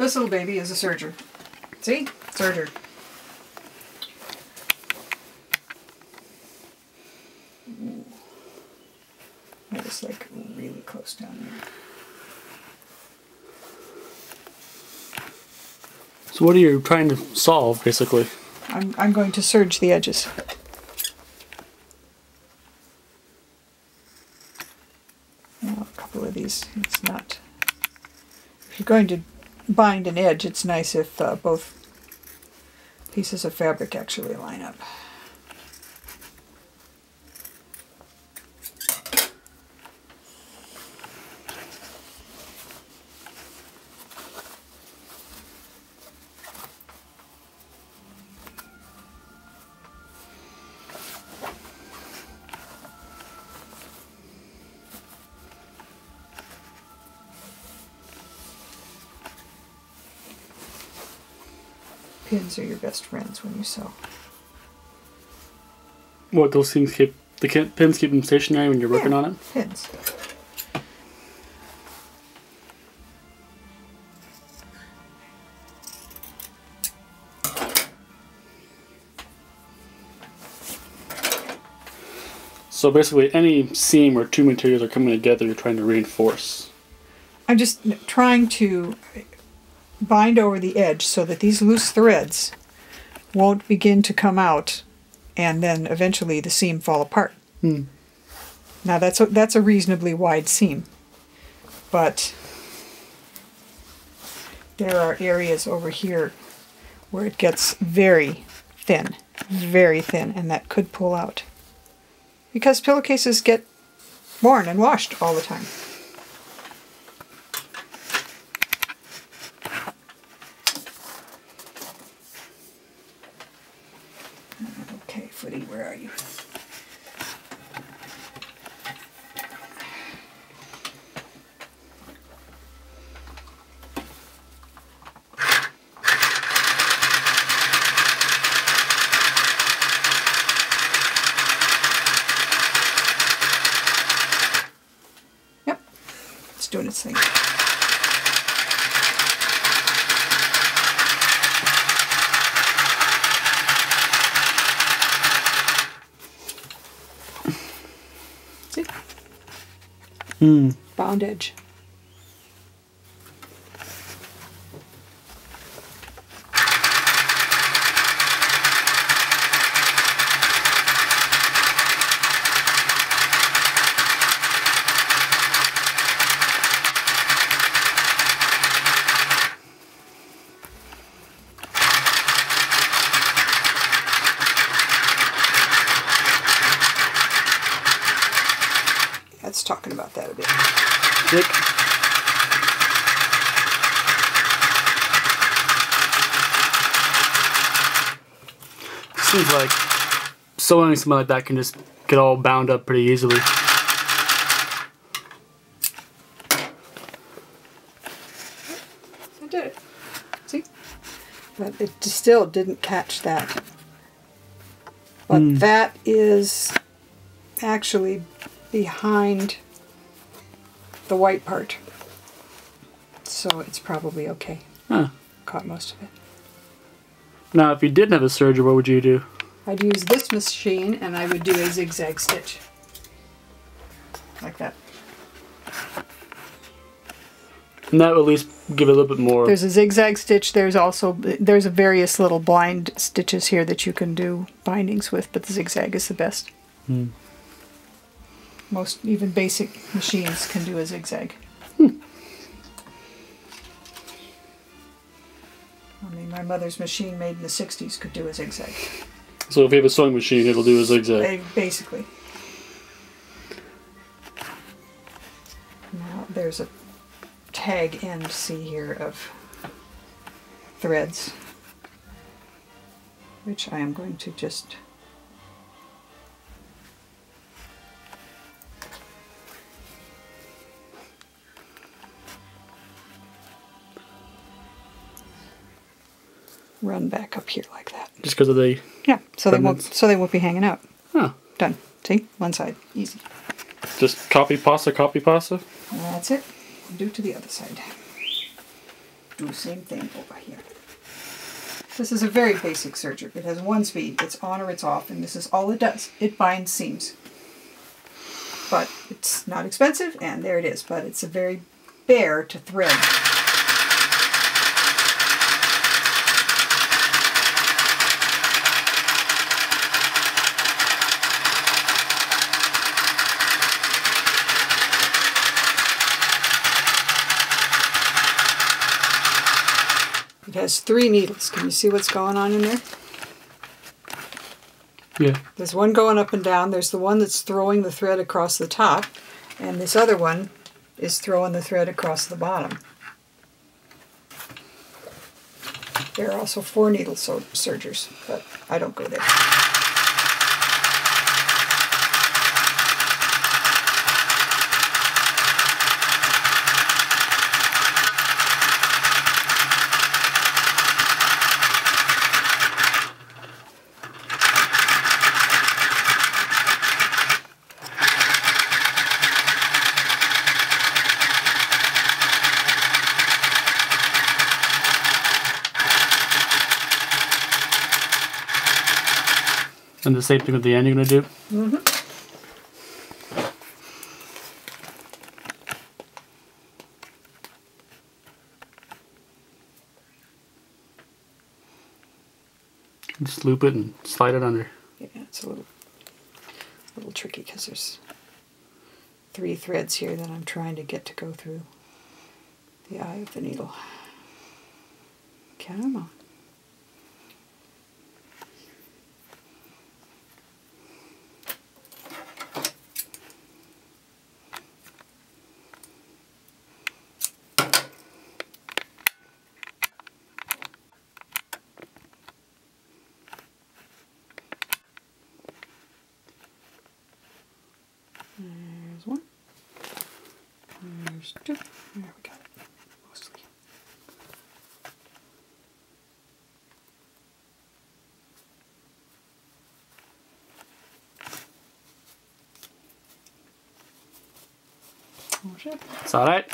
This little baby is a serger. See? Serger. Ooh. That is like really close down there. So what are you trying to solve, basically? I'm going to serge the edges. Well, a couple of these, it's not... If you're going to bind an edge, it's nice if both pieces of fabric actually line up. Pins are your best friends when you sew. What, those things keep, the pins keep them stationary when you're working on it? Pins. So basically any seam where two materials are coming together, you're trying to reinforce. I'm just trying to bind over the edge so that these loose threads won't begin to come out and then eventually the seam fall apart. Now that's a reasonably wide seam, but there are areas over here where it gets very thin, and that could pull out. Because pillowcases get worn and washed all the time. Okay, Footy, where are you? Yep, it's doing its thing. Bound edge. That's talking about that a bit. Yep. Seems like sewing something like that can just get all bound up pretty easily. I did it. See? But it still didn't catch that. But that is actually behind the white part. So it's probably okay. Huh. Caught most of it. Now, if you didn't have a serger, what would you do? I'd use this machine and I would do a zigzag stitch. Like that. And that would at least give it a little bit more. There's a zigzag stitch. There's a various little blind stitches here that you can do bindings with, but the zigzag is the best. Most even basic machines can do a zigzag. I mean, my mother's machine made in the 60s could do a zigzag. So if you have a sewing machine, it'll do a zigzag. Basically. Now there's a tag end, see here, of threads, which I am going to just run back up here like that. Just because of the... Yeah, so they won't be hanging out. Huh. Done. See? One side. Easy. Just copy pasta, copy pasta? That's it. Do to the other side. do the same thing over here. This is a very basic serger. It has one speed. It's on or it's off, and this is all it does. It binds seams. But it's not expensive, and there it is. But it's a very bare to thread. It has 3 needles. Can you see what's going on in there? Yeah. There's one going up and down. There's the one that's throwing the thread across the top. And this other one is throwing the thread across the bottom. There are also 4 needle sergers, but I don't go there. And the same thing with the end you're going to do? Mm-hmm. Just loop it and slide it under. Yeah, it's a little tricky because there's 3 threads here that I'm trying to get to go through the eye of the needle. Come on. There's 1. There's 2. There we got it. Mostly. It's alright.